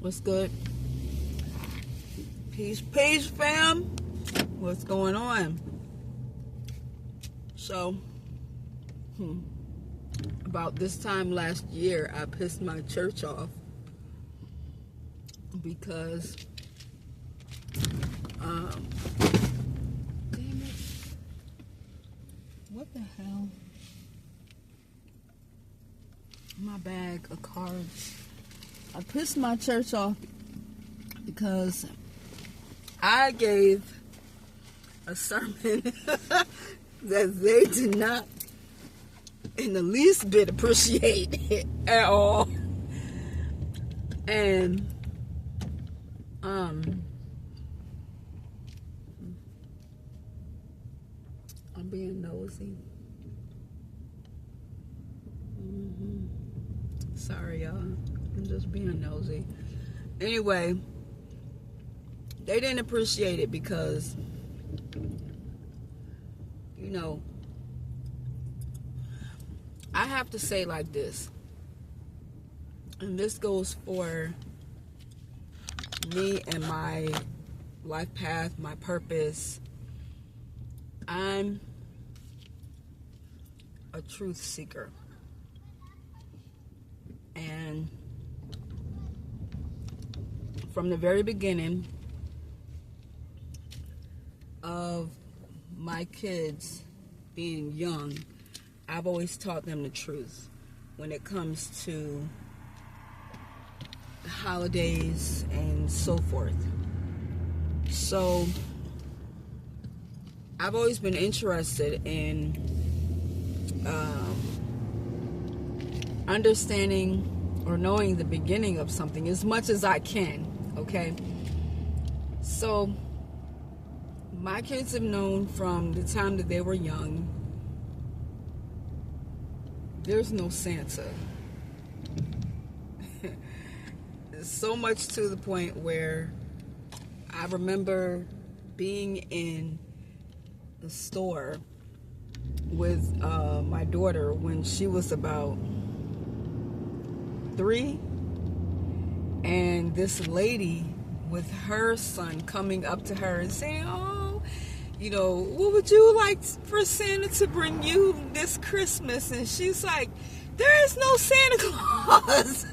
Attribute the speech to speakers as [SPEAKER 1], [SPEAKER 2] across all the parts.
[SPEAKER 1] What's good? Peace, peace, fam. What's going on? So, about this time last year, I pissed my church off because, damn it. What the hell? My bag of cards. I pissed my church off because I gave a sermon that they did not in the least bit appreciate it at all. And I'm being nosy. Sorry, y'all. I'm just being nosy. Anyway, they didn't appreciate it because, you know, I have to say like this, and this goes for me and my life path, my purpose. I'm a truth seeker. And from the very beginning of my kids being young, I've always taught them the truth when it comes to the holidays and so forth. So I've always been interested in understanding or knowing the beginning of something as much as I can, okay? So my kids have known from the time that they were young, there's no Santa. So much to the point where I remember being in the store with my daughter when she was about 3, and this lady with her son coming up to her and saying, "Oh, you know, what would you like for Santa to bring you this Christmas?" And she's like, "There is no Santa Claus."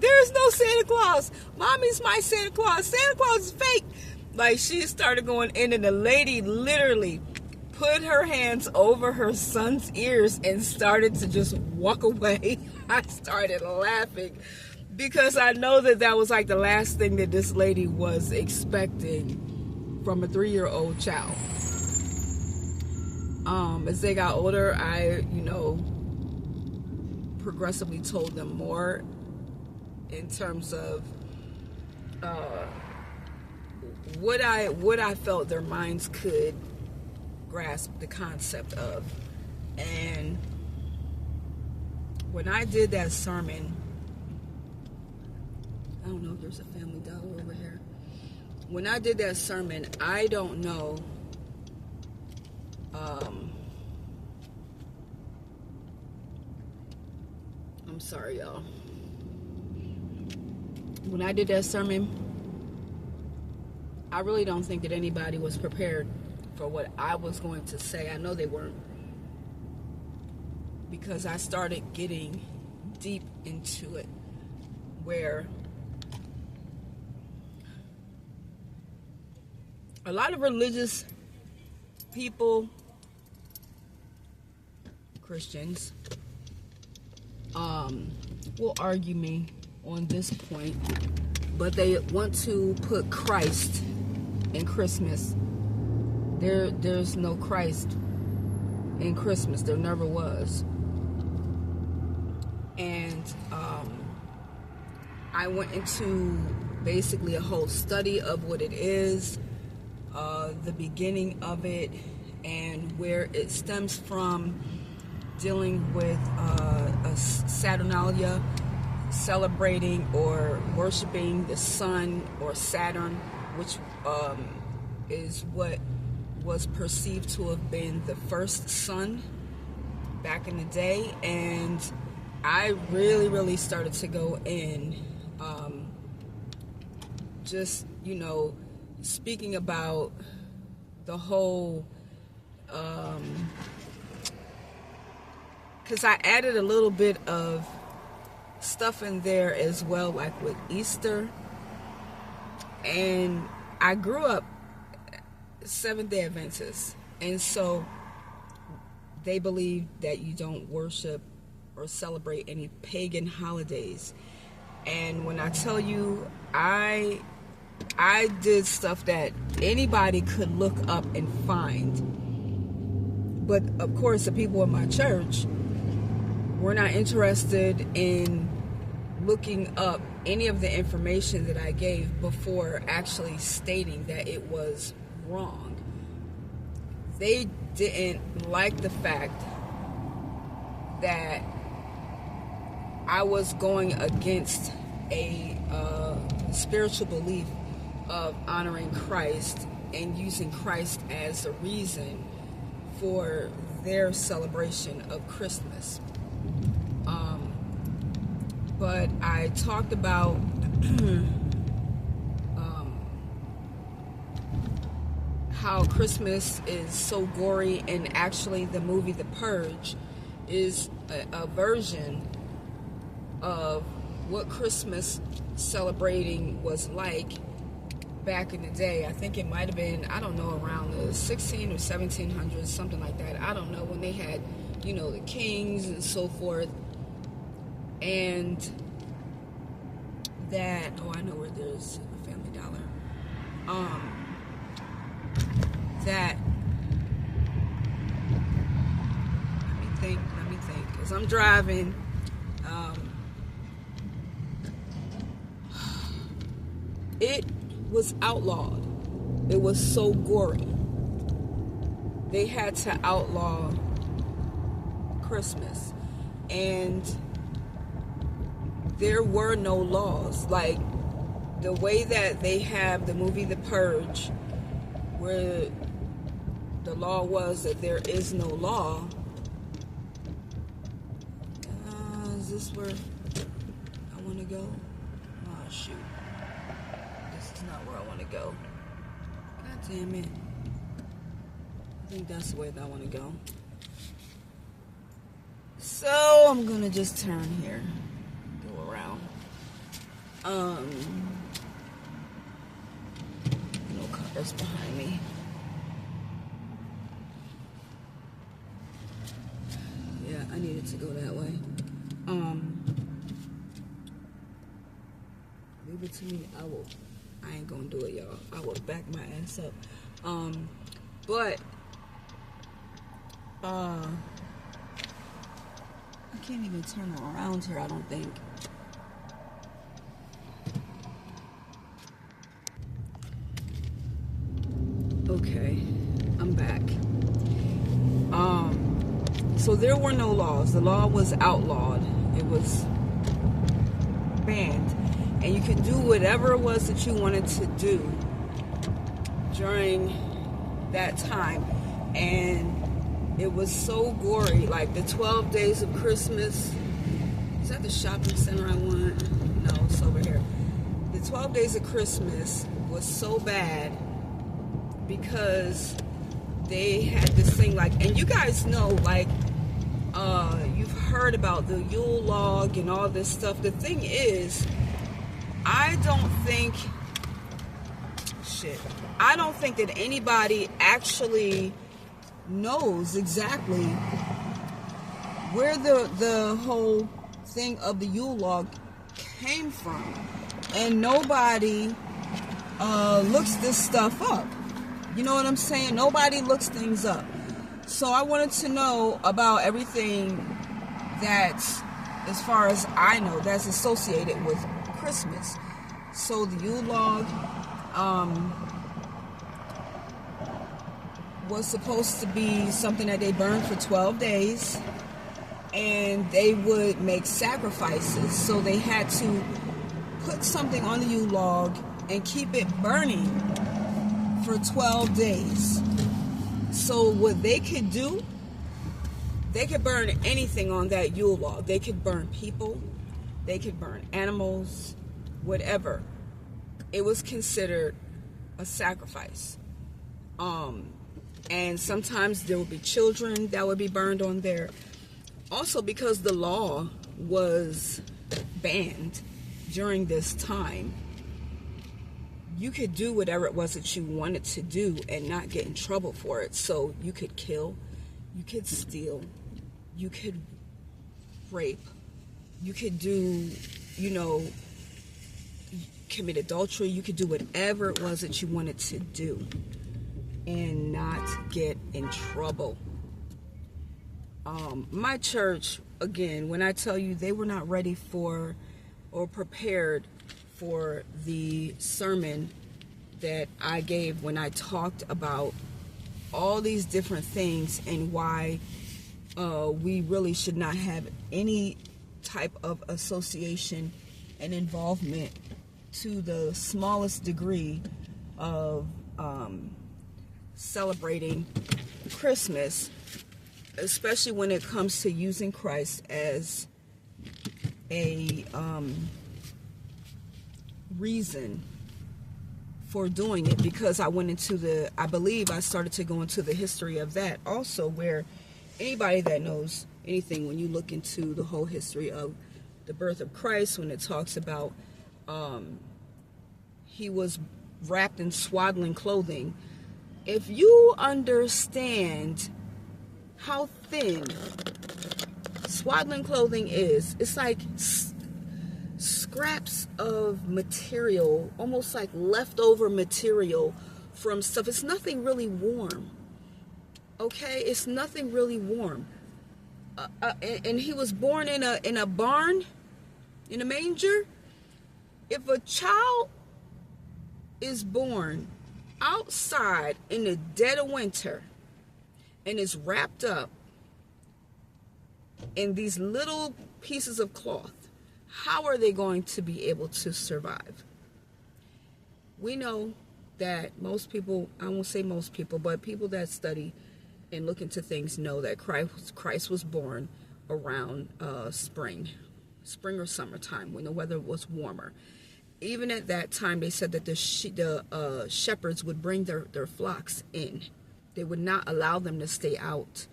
[SPEAKER 1] There is no Santa Claus. Mommy's my Santa Claus. Santa Claus is fake. Like, she started going in, and the lady literally put her hands over her son's ears and started to just walk away. I started laughing because I know that was like the last thing that this lady was expecting from a 3-year-old child. As they got older, I, progressively told them more in terms of what I felt their minds could grasp the concept of. And when I did that sermon, I don't know if there's a Family Dollar over here. When I did that sermon, I don't know I'm sorry, y'all. When I did that sermon, I really don't think that anybody was prepared for what I was going to say. I know they weren't, because I started getting deep into it, where a lot of religious people, Christians, will argue me on this point, but they want to put Christ in Christmas. There's no Christ in Christmas. There never was. And I went into basically a whole study of what it is, the beginning of it, and where it stems from, dealing with Saturnalia, celebrating or worshiping the sun or Saturn, which is what was perceived to have been the first sun back in the day. And I really started to go in just, speaking about the whole, because I added a little bit of stuff in there as well, like with Easter. And I grew up Seventh-day Adventist, and so they believe that you don't worship or celebrate any pagan holidays. And when I tell you, I did stuff that anybody could look up and find. But of course, the people in my church were not interested in looking up any of the information that I gave before actually stating that it was wrong. They didn't like the fact that I was going against a spiritual belief of honoring Christ and using Christ as a reason for their celebration of Christmas. But I talked about how Christmas is so gory, and actually the movie The Purge is a version of what Christmas celebrating was like back in the day. I think it might have been, I don't know, around the 16 or 1700s, something like that. I don't know, when they had, the kings and so forth. And that, I know where there's a Family Dollar. That, let me think, because I'm driving. It was outlawed. It was so gory. They had to outlaw Christmas. And there were no laws. Like, the way that they have the movie The Purge, where the law was that there is no law. Is this where I want to go? Oh, shoot. This is not where I want to go. God damn it. I think that's the way that I want to go. So, I'm going to just turn here. Go around. No cars behind me. Yeah, I needed to go that way. Leave it to me. I ain't gonna do it, y'all. I will back my ass up. But I can't even turn around here, I don't think. Okay, I'm back. So there were no laws. The law was outlawed. It was banned. And you could do whatever it was that you wanted to do during that time. And it was so gory. Like the 12 days of Christmas. Is that the shopping center I want? No, it's over here. The 12 days of Christmas was so bad because they had this thing like, and you guys know, like, you've heard about the Yule log and all this stuff. The thing is, I don't think that anybody actually knows exactly where the whole thing of the Yule log came from. And nobody looks this stuff up. You know what I'm saying? Nobody looks things up. So I wanted to know about everything that's, as far as I know, that's associated with Christmas. So the Yule log was supposed to be something that they burned for 12 days. And they would make sacrifices. So they had to put something on the Yule log and keep it burning for 12 days. So what they could do, they could burn anything on that Yule log. They could burn people, they could burn animals, whatever, it was considered a sacrifice. And sometimes there would be children that would be burned on there. Also, because the law was banned during this time, you could do whatever it was that you wanted to do and not get in trouble for it. So you could kill, you could steal, you could rape, you could do, commit adultery, you could do whatever it was that you wanted to do and not get in trouble. My church, again, when I tell you they were not ready for or prepared for the sermon that I gave when I talked about all these different things and why we really should not have any type of association and involvement to the smallest degree of celebrating Christmas, especially when it comes to using Christ as a reason for doing it, because I believe I started to go into the history of that also, where anybody that knows anything, when you look into the whole history of the birth of Christ, when it talks about he was wrapped in swaddling clothing, if you understand how thin swaddling clothing is, it's like scraps of material, almost like leftover material from stuff. It's nothing really warm. Okay, it's nothing really warm. And he was born in a barn, in a manger. If a child is born outside in the dead of winter and is wrapped up in these little pieces of cloth, how are they going to be able to survive? We know that most people, I won't say most people, but people that study and look into things know that Christ was born around spring or summertime, when the weather was warmer. Even at that time, they said that the shepherds would bring their flocks in. They would not allow them to stay out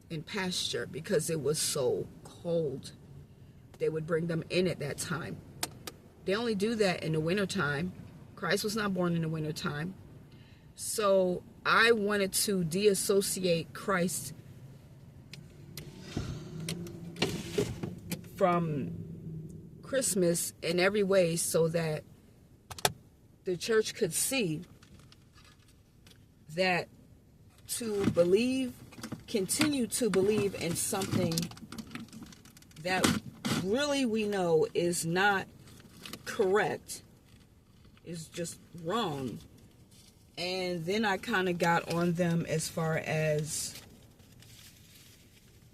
[SPEAKER 1] in pasture because it was so cold. They would bring them in at that time. They only do that in the wintertime. Christ was not born in the wintertime. So I wanted to deassociate Christ from Christmas in every way, so that the church could see that to continue to believe in something that really we know is not correct, is just wrong. And then I kind of got on them as far as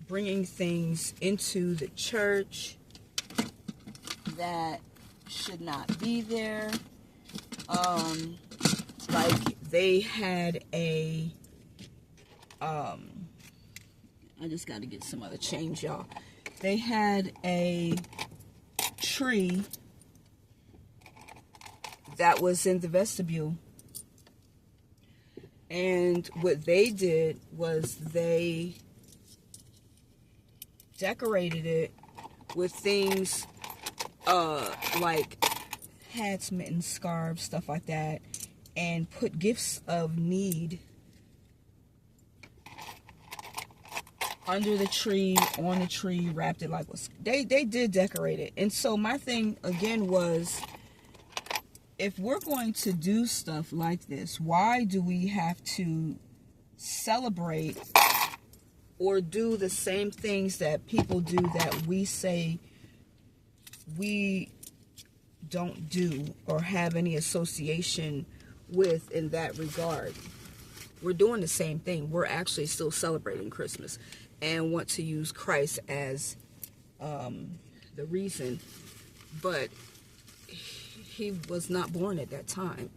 [SPEAKER 1] bringing things into the church that should not be there. Like they had I just got to get some other change, y'all. They had a tree that was in the vestibule. And what they did was they decorated it with things like hats, mittens, scarves, stuff like that, and put gifts of need under the tree, on the tree, wrapped it like was. They did decorate it. And so my thing again was, if we're going to do stuff like this, why do we have to celebrate or do the same things that people do that we say we don't do or have any association with in that regard? We're doing the same thing. We're actually still celebrating Christmas and want to use Christ as the reason, but he was not born at that time.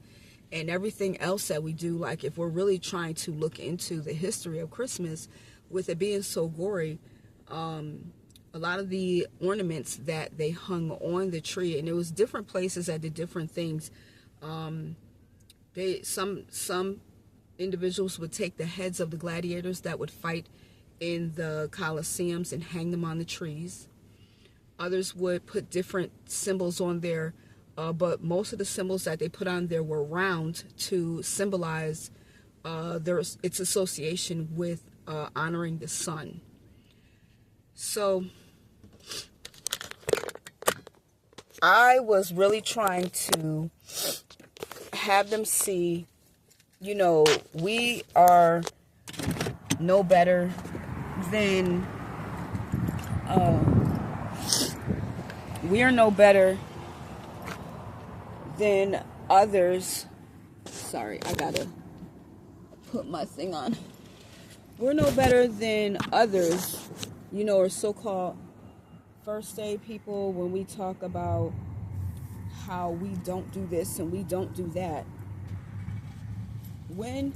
[SPEAKER 1] And everything else that we do, like if we're really trying to look into the history of Christmas, with it being so gory, a lot of the ornaments that they hung on the tree, and it was different places that did different things. Some individuals would take the heads of the gladiators that would fight in the Colosseums and hang them on the trees. Others would put different symbols on there, but most of the symbols that they put on there were round to symbolize its association with honoring the sun. So I was really trying to have them see, we are no better than others. Sorry, I gotta put my thing on. We're no better than others, or so-called first aid people, when we talk about how we don't do this and we don't do that, when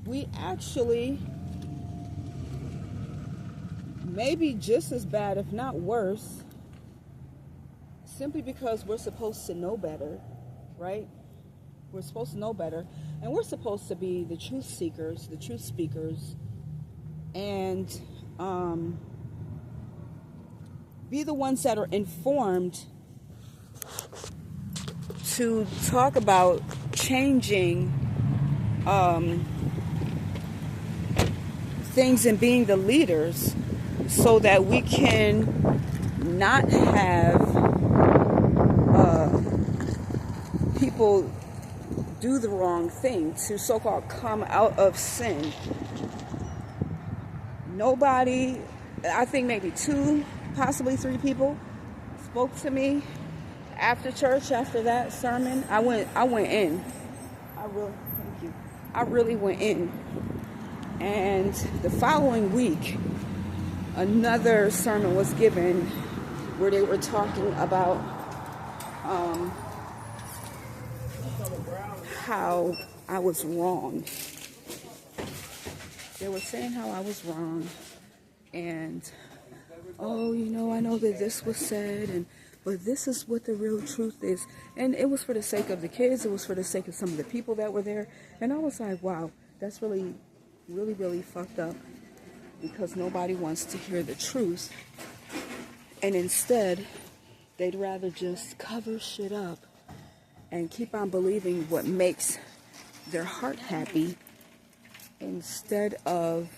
[SPEAKER 1] we actually maybe just as bad, if not worse, simply because we're supposed to know better, right? We're supposed to know better, and we're supposed to be the truth seekers, the truth speakers, and be the ones that are informed to talk about changing things and being the leaders, so that we can not have people do the wrong thing, to so-called come out of sin. Nobody, I think maybe 2, possibly 3 people spoke to me after church, after that sermon. I went in. I really went in. And the following week, another sermon was given where they were talking about how I was wrong. They were saying how I was wrong, and I know that this was said, but this is what the real truth is. And it was for the sake of the kids. It was for the sake of some of the people that were there. And I was like, wow, that's really, really, really fucked up, because nobody wants to hear the truth. And instead, they'd rather just cover shit up and keep on believing what makes their heart happy, instead of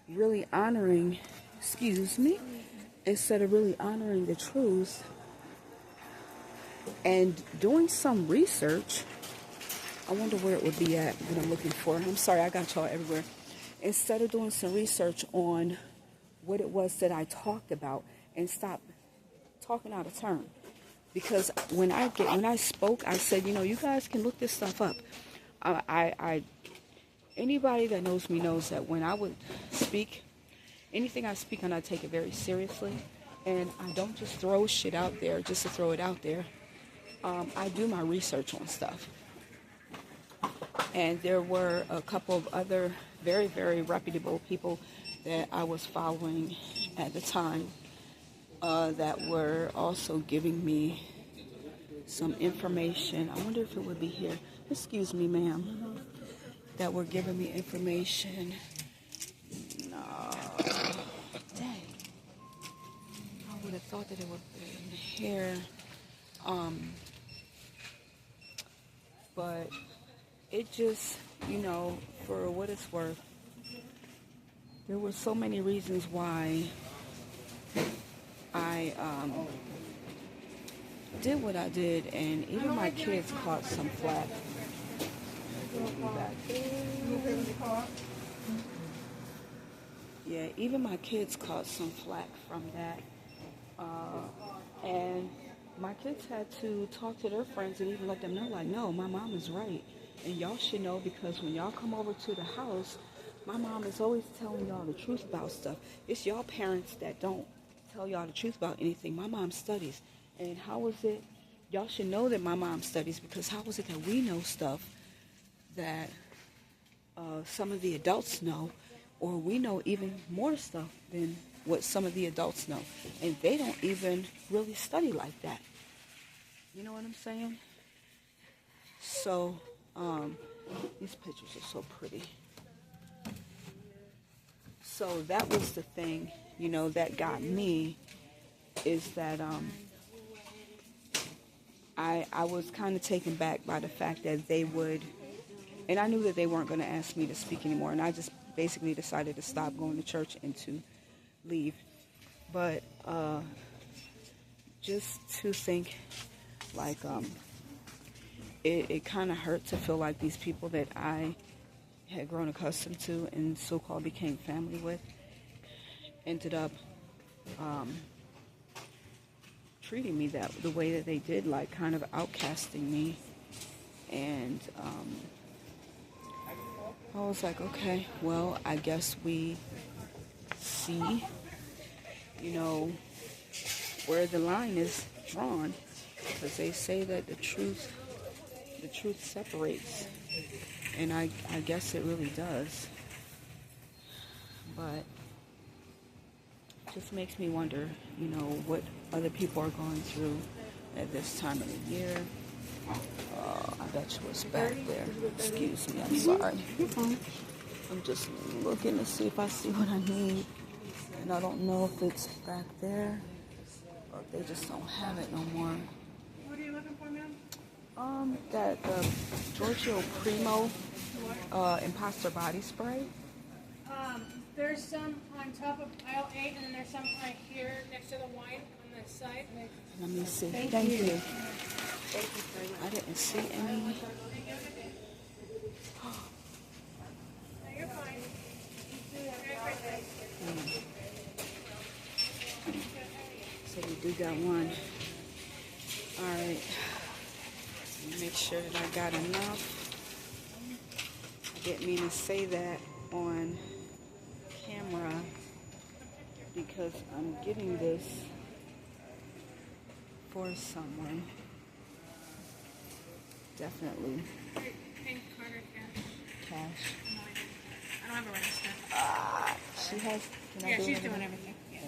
[SPEAKER 1] really honoring, the truth and doing some research. I wonder where it would be at that I'm looking for. I'm sorry, I got y'all everywhere. Instead of doing some research on what it was that I talked about, and stop talking out of turn. Because when I spoke, I said, you guys can look this stuff up. Anybody that knows me knows that when I would speak, anything I speak on, I take it very seriously. And I don't just throw shit out there just to throw it out there. I do my research on stuff. And there were a couple of other very, very reputable people that I was following at the time that were also giving me some information. I wonder if it would be here. Excuse me, ma'am. That were giving me information. No. Dang. I would have thought that it would be in here. But it just, for what it's worth, there were so many reasons why I did what I did, and even my kids caught some flack. Yeah, even my kids caught some flack from that. And my kids had to talk to their friends and even let them know, like, no, my mom is right. And y'all should know, because when y'all come over to the house, my mom is always telling y'all the truth about stuff. It's y'all parents that don't tell y'all the truth about anything. My mom studies. And how is it, y'all should know that my mom studies, because how is it that we know stuff that some of the adults know, or we know even more stuff than
[SPEAKER 2] what some of the adults know. And they don't even really study like that. You know what I'm saying? So, these pictures are so pretty. So that was the thing, you know, that got me, is that I was kind of taken back by the fact that they would, and I knew that they weren't going to ask me to speak anymore, and I just basically decided to stop going to church and to leave. But just to think, like, it kind of hurt to feel like these people that I had grown accustomed to and so-called became family with ended up treating me the way that they did, like kind of outcasting me. And I was like, okay, well, I guess we see, you know, where the line is drawn, because they say that the truth separates, and I guess it really does. But it just makes me wonder, you know, what other people are going through at this time of the year. I bet you it's back there. Excuse me, I'm sorry.
[SPEAKER 3] You're fine.
[SPEAKER 2] I'm just looking to see if I see what I need, and I don't know if it's back there or if they just don't have it no more.
[SPEAKER 3] What are you looking for, ma'am?
[SPEAKER 2] That Giorgio Primo Imposter Body Spray.
[SPEAKER 3] There's some on top of aisle 8, and then there's some right here next to the wine on the side.
[SPEAKER 2] Let me see. Thank you.
[SPEAKER 3] Thank you very much.
[SPEAKER 2] I didn't see any.
[SPEAKER 3] No, you're fine.
[SPEAKER 2] So we do got one. Alright. Make sure that I got enough. I didn't mean to say that on camera because I'm getting this for someone. Definitely.
[SPEAKER 3] Pink card or cash?
[SPEAKER 2] Cash.
[SPEAKER 3] No, I don't have a register.
[SPEAKER 2] She has. Can I
[SPEAKER 3] Yeah,
[SPEAKER 2] do
[SPEAKER 3] she's
[SPEAKER 2] it?
[SPEAKER 3] doing everything. Yeah.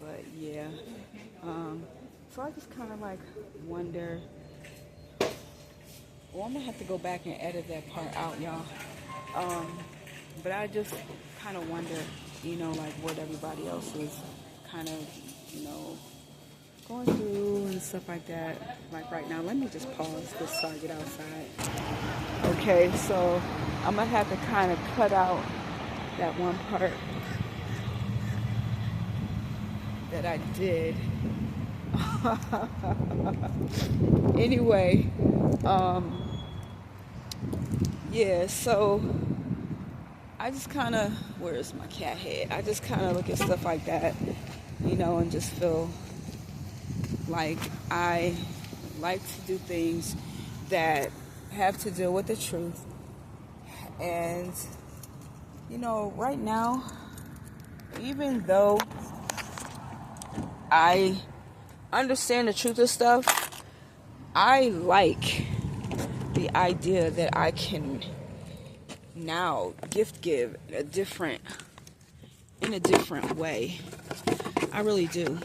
[SPEAKER 2] But yeah. So I just kind of like wonder. Well, I'm gonna have to go back and edit that part out, y'all. But I just kind of wonder, you know, like what everybody else is kind of, you know, going through and stuff like that. Like right now, let me just pause this so I get outside. Okay, so I'm gonna have to kind of cut out that one part that I did. Anyway, yeah, so I just kind of, where's my cat head? I just kind of look at stuff like that, you know, and just feel like I like to do things that have to deal with the truth. And, you know, right now, even though I understand the truth of stuff, I like the idea that I can now gift give in a different way. I really do.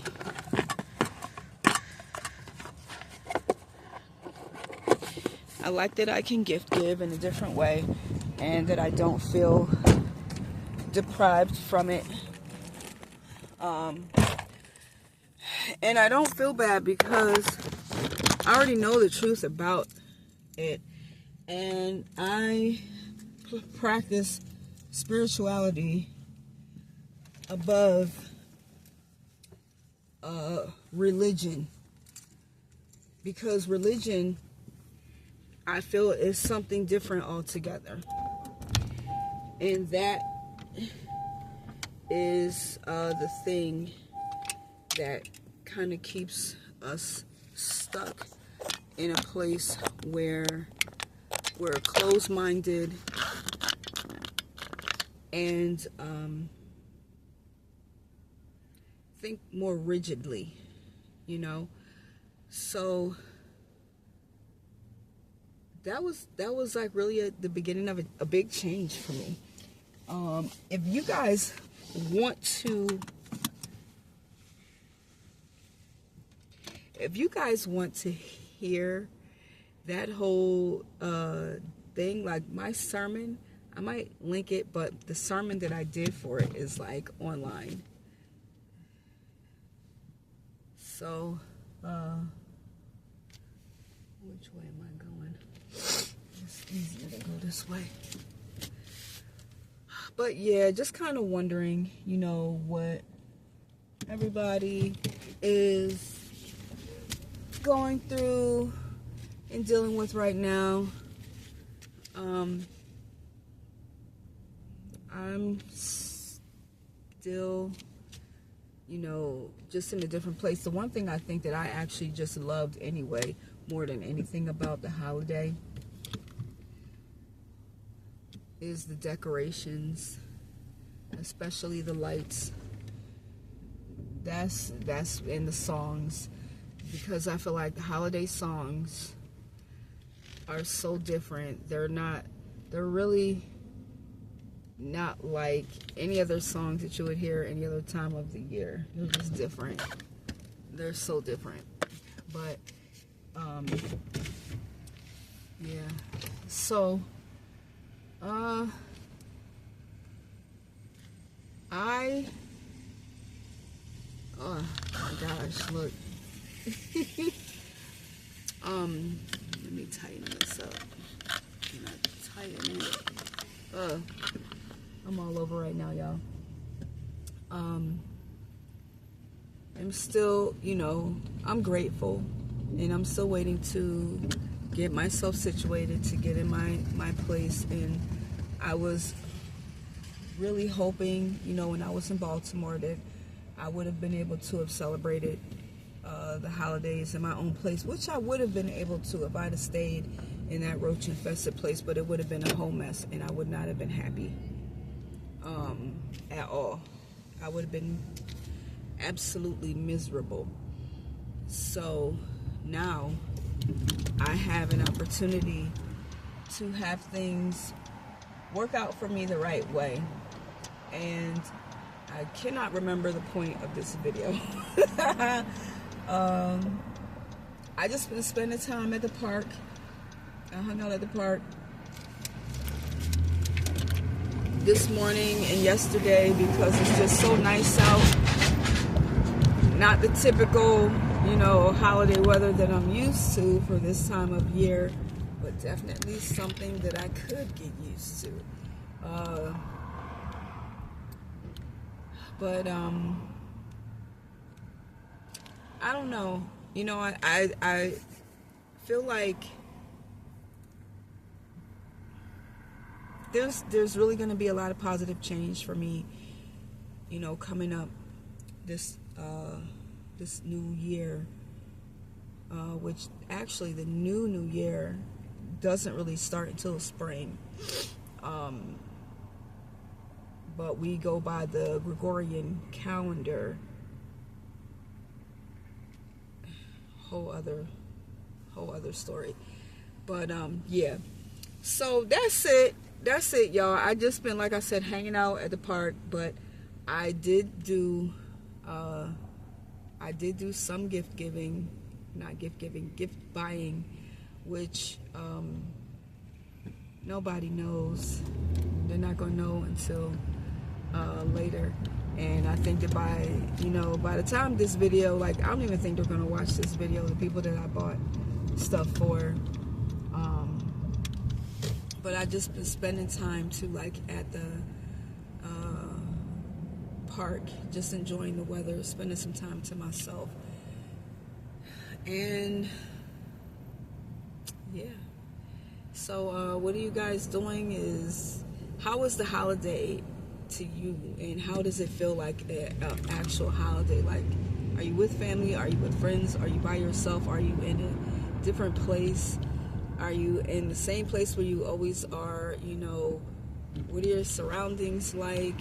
[SPEAKER 2] I like that I can gift give in a different way and that I don't feel deprived from it. And I don't feel bad because I already know the truth about it, and I practice spirituality above religion, because religion, I feel, is something different altogether, and that is the thing that kind of keeps us stuck in a place where we're closed-minded and think more rigidly, you know. So that was like really the beginning of a big change for me. If you guys want to, hear that whole thing, like my sermon, I might link it, but the sermon that I did for it is like online. So, which way am I going? It's easier to go this way. But yeah, just kind of wondering, you know, what everybody is going through and dealing with right now. I'm still, you know, just in a different place. The one thing I think that I actually just loved anyway, more than anything about the holiday, is the decorations, especially the lights. That's in the songs, because I feel like the holiday songs are so different. They're really not like any other songs that you would hear any other time of the year. They're just different. They're so different. But yeah. So oh my gosh, look. Let me tighten this up. Can I tighten it? I'm all over right now, y'all. I'm still, you know, I'm grateful, and I'm still waiting to get myself situated to get in my place. And I was really hoping, you know, when I was in Baltimore, that I would have been able to have celebrated the holidays in my own place, which I would have been able to if I'd have stayed in that roach infested place, but it would have been a whole mess, and I would not have been happy at all. I would have been absolutely miserable. So now I have an opportunity to have things work out for me the right way. And I cannot remember the point of this video. I just been spending time at the park. I hung out at the park this morning and yesterday because it's just so nice out. Not the typical, you know, holiday weather that I'm used to for this time of year, but definitely something that I could get used to. But I don't know. You know, I feel like there's really going to be a lot of positive change for me, you know, coming up this new year, which actually the new year doesn't really start until spring. But we go by the Gregorian calendar. Whole other story. But yeah. So that's it, y'all. I just been, like I said, hanging out at the park, but I did do some gift buying, which nobody knows. They're not gonna know until later. And I think that by the time this video, like, I don't even think they're gonna watch this video, the people that I bought stuff for. But I just been spending time at the park, just enjoying the weather, spending some time to myself. And yeah. So what are you guys doing? How is the holiday to you, and how does it feel like an actual holiday? Like, are you with family? Are you with friends? Are you by yourself? Are you in a different place? Are you in the same place where you always are? You know, what are your surroundings like?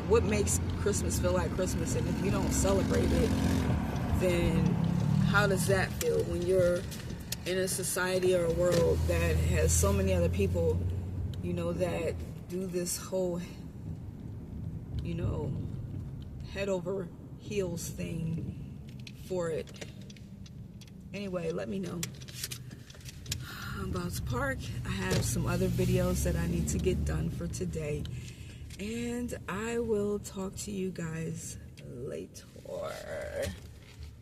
[SPEAKER 2] What makes Christmas feel like Christmas? And if you don't celebrate it, then how does that feel when you're in a society or a world that has so many other people, you know, that
[SPEAKER 1] do this whole, you know, head over heels thing for it. Anyway, let me know. I'm about to park. I have some other videos that I need to get done for today. And I will talk to you guys later.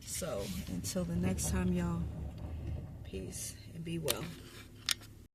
[SPEAKER 1] So, until the next time, y'all, peace and be well.